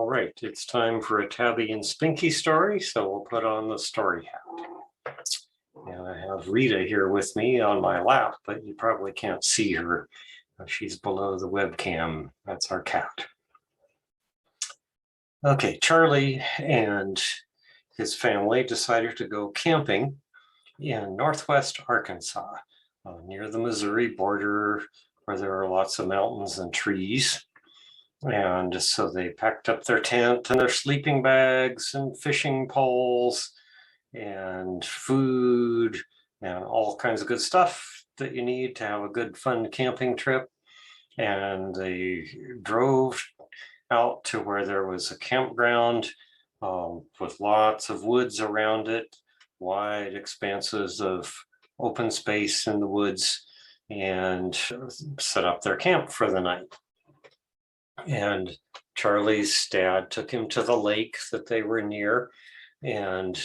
All right, it's time for a Tabby and Spinky story, so we'll put on the story hat. And I have Rita here with me on my lap, but you probably can't see her. She's below the webcam. That's our cat. Okay, Charlie and his family decided to go camping in northwest Arkansas, near the Missouri border, where there are lots of mountains and trees. And so they packed up their tent and their sleeping bags and fishing poles and food and all kinds of good stuff that you need to have a good, fun camping trip. And they drove out to where there was a campground with lots of woods around it, wide expanses of open space in the woods, and set up their camp for the night. And Charlie's dad took him to the lake that they were near, and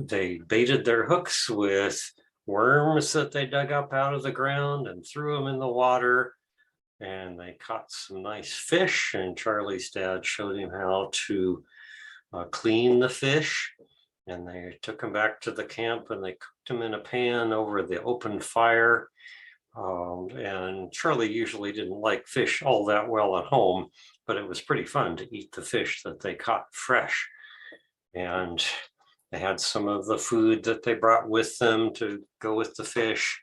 they baited their hooks with worms that they dug up out of the ground and threw them in the water. And they caught some nice fish, and Charlie's dad showed him how to clean the fish. And they took him back to the camp and they cooked him in a pan over the open fire. And Charlie usually didn't like fish all that well at home, but it was pretty fun to eat the fish that they caught fresh. And they had some of the food that they brought with them to go with the fish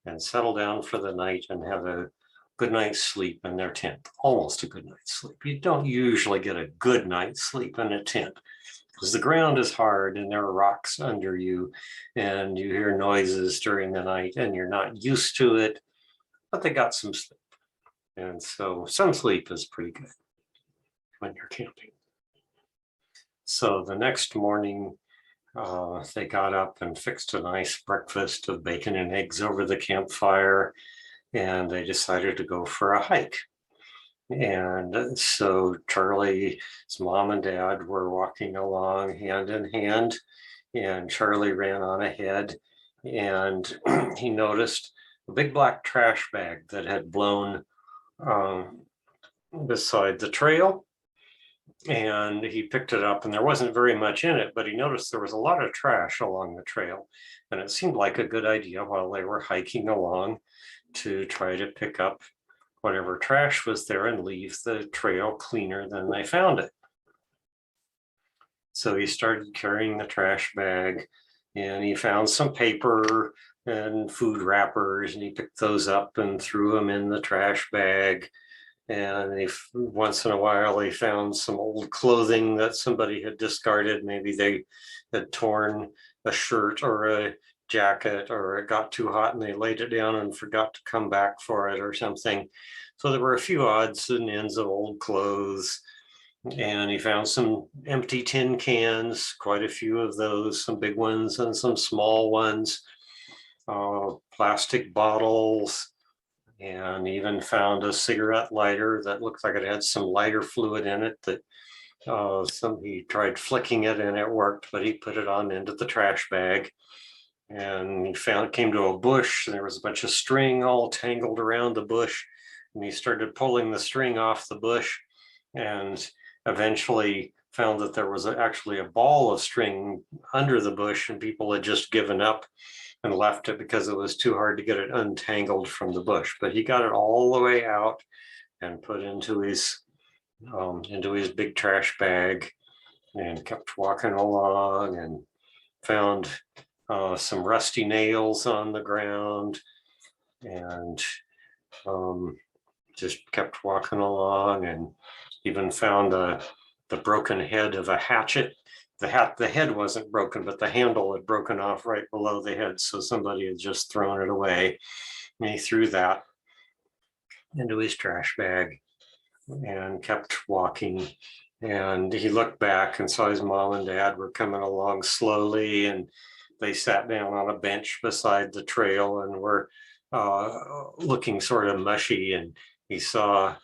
and settle down for the night and have a good night's sleep in their tent, almost a good night's sleep. You don't usually get a good night's sleep in a tent because the ground is hard and there are rocks under you and you hear noises during the night and you're not used to it, but they got some sleep. And so some sleep is pretty good when you're camping. So the next morning, they got up and fixed a nice breakfast of bacon and eggs over the campfire, and they decided to go for a hike. And so Charlie's mom and dad were walking along hand in hand, and Charlie ran on ahead, and he noticed a big black trash bag that had blown beside the trail. And he picked it up and there wasn't very much in it, but he noticed there was a lot of trash along the trail. And it seemed like a good idea while they were hiking along to try to pick up whatever trash was there and leave the trail cleaner than they found it. So he started carrying the trash bag and he found some paper and food wrappers and he picked those up and threw them in the trash bag. And once in a while, he found some old clothing that somebody had discarded. Maybe they had torn a shirt or a jacket, or it got too hot and they laid it down and forgot to come back for it or something. So there were a few odds and ends of old clothes. And he found some empty tin cans, quite a few of those, some big ones and some small ones, plastic bottles, and even found a cigarette lighter that looked like it had some lighter fluid in it that he tried flicking it and it worked, but he put it on into the trash bag. And he came to a bush and there was a bunch of string all tangled around the bush. And he started pulling the string off the bush and eventually found that there was actually a ball of string under the bush and people had just given up and left it because it was too hard to get it untangled from the bush. But he got it all the way out and put into his big trash bag and kept walking along and found some rusty nails on the ground and just kept walking along and even found the broken head of a hatchet. The head wasn't broken, but the handle had broken off right below the head. So somebody had just thrown it away. And he threw that into his trash bag and kept walking. And he looked back and saw his mom and dad were coming along slowly. And they sat down on a bench beside the trail and were looking sort of mushy. And he saw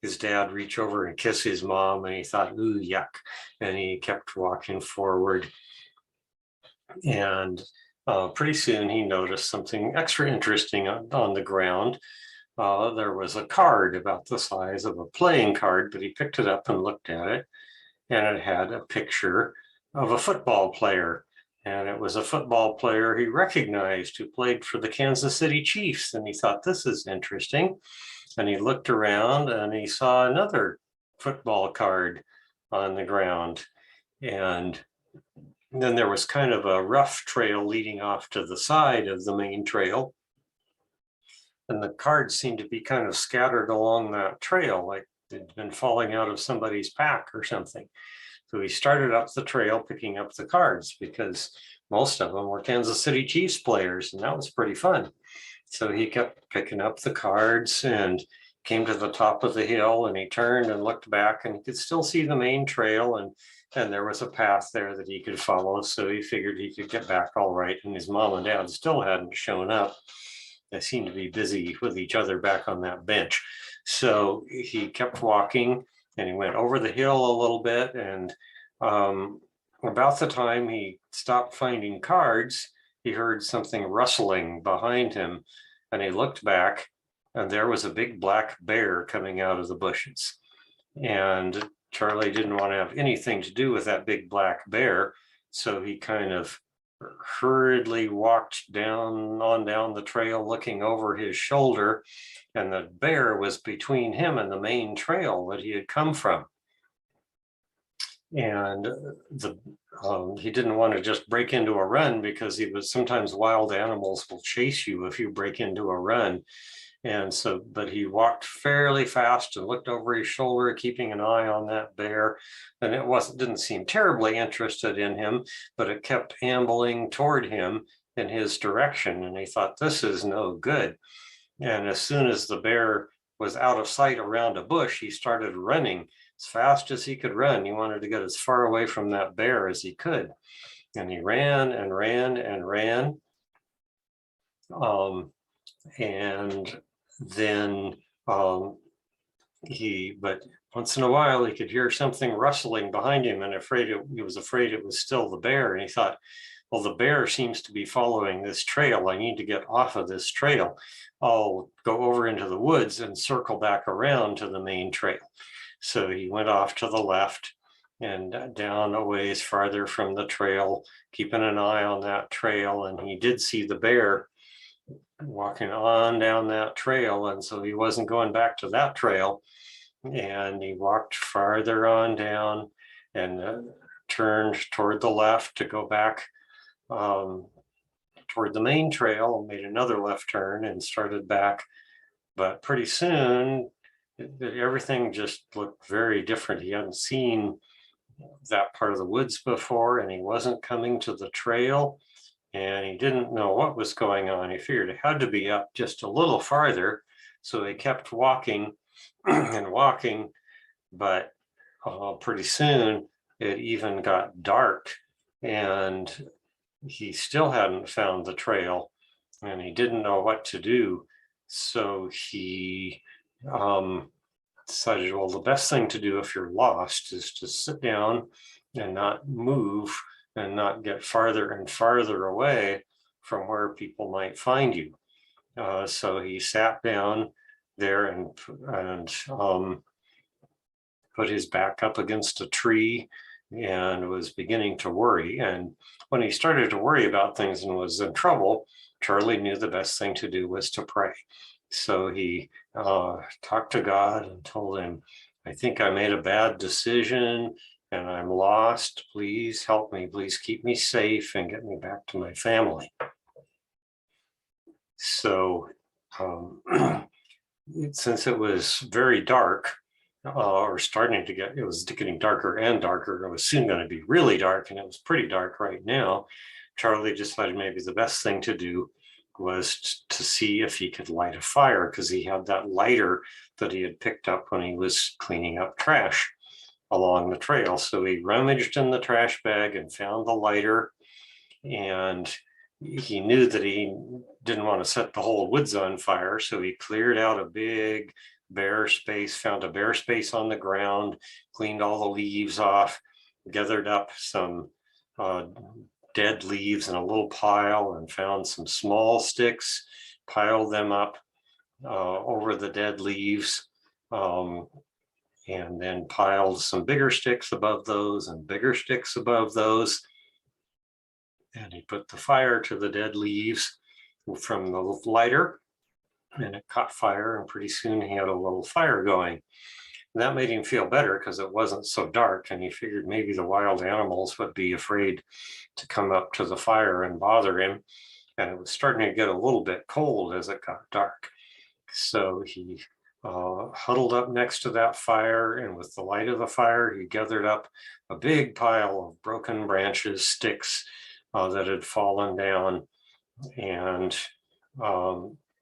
his dad reach over and kiss his mom and he thought, ooh, yuck. And he kept walking forward. And pretty soon he noticed something extra interesting on the ground. there was a card about the size of a playing card, but he picked it up and looked at it, and it had a picture of a football player. And it was a football player he recognized who played for the Kansas City Chiefs. And he thought, this is interesting. And he looked around and he saw another football card on the ground. And then there was kind of a rough trail leading off to the side of the main trail. And the cards seemed to be kind of scattered along that trail, like they'd been falling out of somebody's pack or something. So he started up the trail picking up the cards because most of them were Kansas City Chiefs players, and that was pretty fun. So he kept picking up the cards and came to the top of the hill, and he turned and looked back, and he could still see the main trail, and there was a path there that he could follow. So he figured he could get back all right. And his mom and dad still hadn't shown up. They seemed to be busy with each other back on that bench. So he kept walking, and he went over the hill a little bit. And about the time he stopped finding cards, he heard something rustling behind him, and he looked back, and there was a big black bear coming out of the bushes. And Charlie didn't want to have anything to do with that big black bear, so he kind of hurriedly walked down the trail looking over his shoulder, and the bear was between him and the main trail that he had come from. And he didn't want to just break into a run, because sometimes wild animals will chase you if you break into a run. And so, but he walked fairly fast and looked over his shoulder, keeping an eye on that bear. And it didn't seem terribly interested in him, but it kept ambling toward him in his direction. And he thought, this is no good. And as soon as the bear was out of sight around a bush, he started running as fast as he could run. He wanted to get as far away from that bear as he could. And he ran and ran and ran. And then but once in a while he could hear something rustling behind him, and he was afraid it was still the bear. And he thought, well, the bear seems to be following this trail. I need to get off of this trail. I'll go over into the woods and circle back around to the main trail. So he went off to the left and down a ways farther from the trail, keeping an eye on that trail. And he did see the bear walking on down that trail. And so he wasn't going back to that trail. And he walked farther on down and turned toward the left to go back toward the main trail, and made another left turn and started back. But pretty soon, everything just looked very different. He hadn't seen that part of the woods before, and he wasn't coming to the trail, and he didn't know what was going on. He figured it had to be up just a little farther. So he kept walking and walking, but pretty soon it even got dark, and he still hadn't found the trail, and he didn't know what to do. So he decided, well, the best thing to do if you're lost is to sit down and not move and not get farther and farther away from where people might find you. So he sat down there and put his back up against a tree and was beginning to worry. And when he started to worry about things and was in trouble, Charlie knew the best thing to do was to pray. So he talked to God and told him, I think I made a bad decision and I'm lost. Please help me. Please keep me safe and get me back to my family. So since it was very dark, or starting to get, it was getting darker and darker. It was soon going to be really dark, and it was pretty dark right now. Charlie decided maybe the best thing to do was to see if he could light a fire, because he had that lighter that he had picked up when he was cleaning up trash along the trail. So he rummaged in the trash bag and found the lighter, and he knew that he didn't want to set the whole woods on fire. So he cleared out a big bare space, found a bare space on the ground, cleaned all the leaves off, gathered up some dead leaves in a little pile, and found some small sticks, piled them up over the dead leaves, and then piled some bigger sticks above those and bigger sticks above those. And he put the fire to the dead leaves from the lighter, and it caught fire, and pretty soon he had a little fire going. And that made him feel better because it wasn't so dark, and he figured maybe the wild animals would be afraid to come up to the fire and bother him. And it was starting to get a little bit cold as it got dark. So he huddled up next to that fire, and with the light of the fire, he gathered up a big pile of broken branches, sticks that had fallen down, and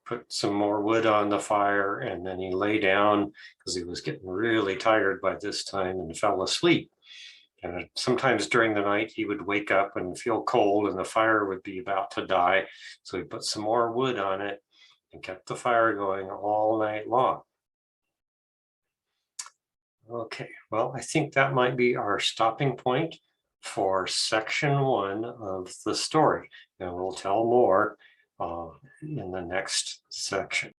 put some more wood on the fire. And then he lay down because he was getting really tired by this time and fell asleep. And sometimes during the night, he would wake up and feel cold and the fire would be about to die. So he put some more wood on it and kept the fire going all night long. Okay, well, I think that might be our stopping point for section 1 of the story. And we'll tell more in the next section.